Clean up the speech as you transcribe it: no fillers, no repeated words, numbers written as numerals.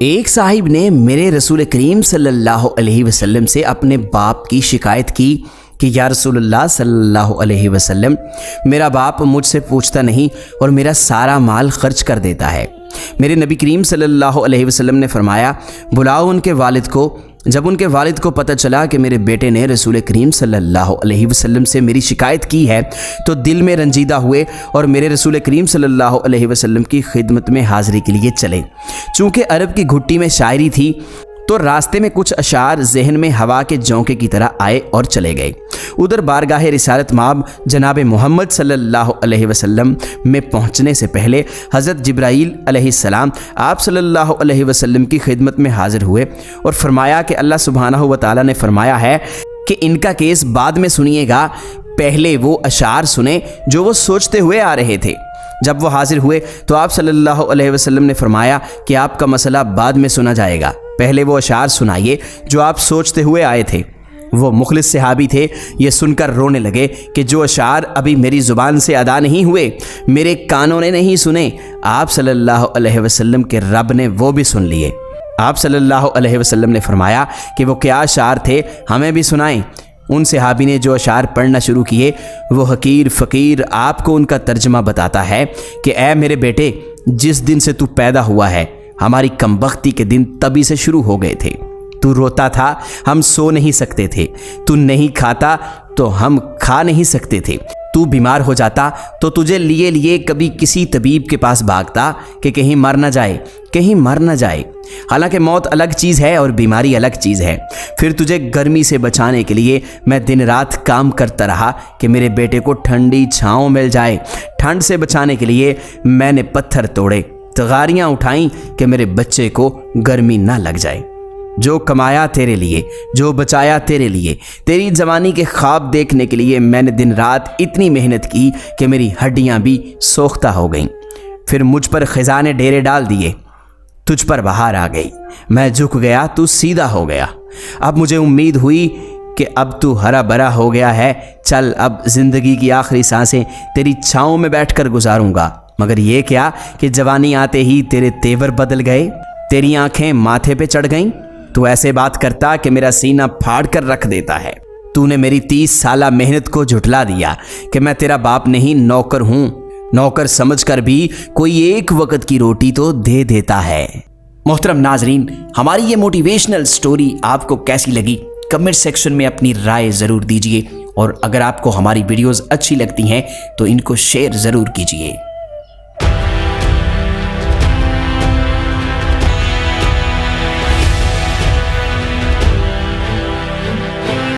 ایک صاحب نے میرے رسول کریم صلی اللہ علیہ وسلم سے اپنے باپ کی شکایت کی کہ یا رسول اللہ صلی اللہ علیہ وسلم، میرا باپ مجھ سے پوچھتا نہیں اور میرا سارا مال خرچ کر دیتا ہے۔ میرے نبی کریم صلی اللہ علیہ وسلم نے فرمایا، بلاؤ ان کے والد کو۔ جب ان کے والد کو پتہ چلا کہ میرے بیٹے نے رسول کریم صلی اللہ علیہ وسلم سے میری شکایت کی ہے تو دل میں رنجیدہ ہوئے اور میرے رسول کریم صلی اللہ علیہ وسلم کی خدمت میں حاضری کے لیے چلے۔ چونکہ عرب کی گھٹی میں شاعری تھی تو راستے میں کچھ اشعار ذہن میں ہوا کے جھونکے کی طرح آئے اور چلے گئے۔ ادھر بارگاہ رسالت مآب جناب محمد صلی اللہ علیہ وسلم میں پہنچنے سے پہلے حضرت جبرائیل علیہ السلام آپ صلی اللہ علیہ وسلم کی خدمت میں حاضر ہوئے اور فرمایا کہ اللہ سبحانہ و تعالیٰ نے فرمایا ہے کہ ان کا کیس بعد میں سنیے گا، پہلے وہ اشعار سنیں جو وہ سوچتے ہوئے آ رہے تھے۔ جب وہ حاضر ہوئے تو آپ صلی اللہ علیہ وسلم نے فرمایا کہ آپ کا مسئلہ بعد میں سنا جائے گا، پہلے وہ اشعار سنائیے جو آپ سوچتے ہوئے آئے تھے۔ وہ مخلص صحابی تھے، یہ سن کر رونے لگے کہ جو اشعار ابھی میری زبان سے ادا نہیں ہوئے، میرے کانوں نے نہیں سنے، آپ صلی اللہ علیہ وسلم کے رب نے وہ بھی سن لیے۔ آپ صلی اللہ علیہ وسلم نے فرمایا کہ وہ کیا اشعار تھے، ہمیں بھی سنائیں۔ ان صحابی نے جو اشعار پڑھنا شروع کیے، وہ حقیر فقیر آپ کو ان کا ترجمہ بتاتا ہے کہ اے میرے بیٹے، جس دن سے تو پیدا ہوا ہے ہماری کمبختی کے دن تبھی سے شروع ہو گئے تھے۔ تو روتا تھا، ہم سو نہیں سکتے تھے، تو نہیں کھاتا تو ہم کھا نہیں سکتے تھے، تو بیمار ہو جاتا تو تجھے لیے کبھی کسی طبیب کے پاس بھاگتا کہ کہیں مر نہ جائے، کہیں مر نہ جائے۔ حالانکہ موت الگ چیز ہے اور بیماری الگ چیز ہے۔ پھر تجھے گرمی سے بچانے کے لیے میں دن رات کام کرتا رہا کہ میرے بیٹے کو ٹھنڈی چھاؤں مل جائے۔ ٹھنڈ سے بچانے کے لیے میں نے پتھر توڑے، تغاریاں اٹھائیں کہ میرے بچے کو گرمی نہ لگ جائے۔ جو کمایا تیرے لیے، جو بچایا تیرے لیے، تیری جوانی کے خواب دیکھنے کے لیے میں نے دن رات اتنی محنت کی کہ میری ہڈیاں بھی سوختہ ہو گئیں۔ پھر مجھ پر خزاں نے ڈیرے ڈال دیے، تجھ پر بہار آ گئی، میں جھک گیا تو سیدھا ہو گیا۔ اب مجھے امید ہوئی کہ اب تو ہرا بھرا ہو گیا ہے، چل اب زندگی کی آخری سانسیں تیری چھاؤں میں بیٹھ کر گزاروں گا۔ مگر یہ کیا کہ جوانی آتے ہی تیرے تیور بدل گئے، تیری آنکھیں ماتھے پہ چڑھ گئیں۔ تو ایسے بات کرتا کہ میرا سینہ پھاڑ کر رکھ دیتا ہے۔ تو نے میری 30 سالہ محنت کو جھٹلا دیا کہ میں تیرا باپ نہیں نوکر ہوں، نوکر سمجھ کر بھی کوئی ایک وقت کی روٹی تو دے دیتا ہے۔ محترم ناظرین، ہماری یہ موٹیویشنل سٹوری آپ کو کیسی لگی؟ کمنٹ سیکشن میں اپنی رائے ضرور دیجیے، اور اگر آپ کو ہماری ویڈیوز اچھی لگتی ہیں تو ان کو شیئر ضرور کیجیے۔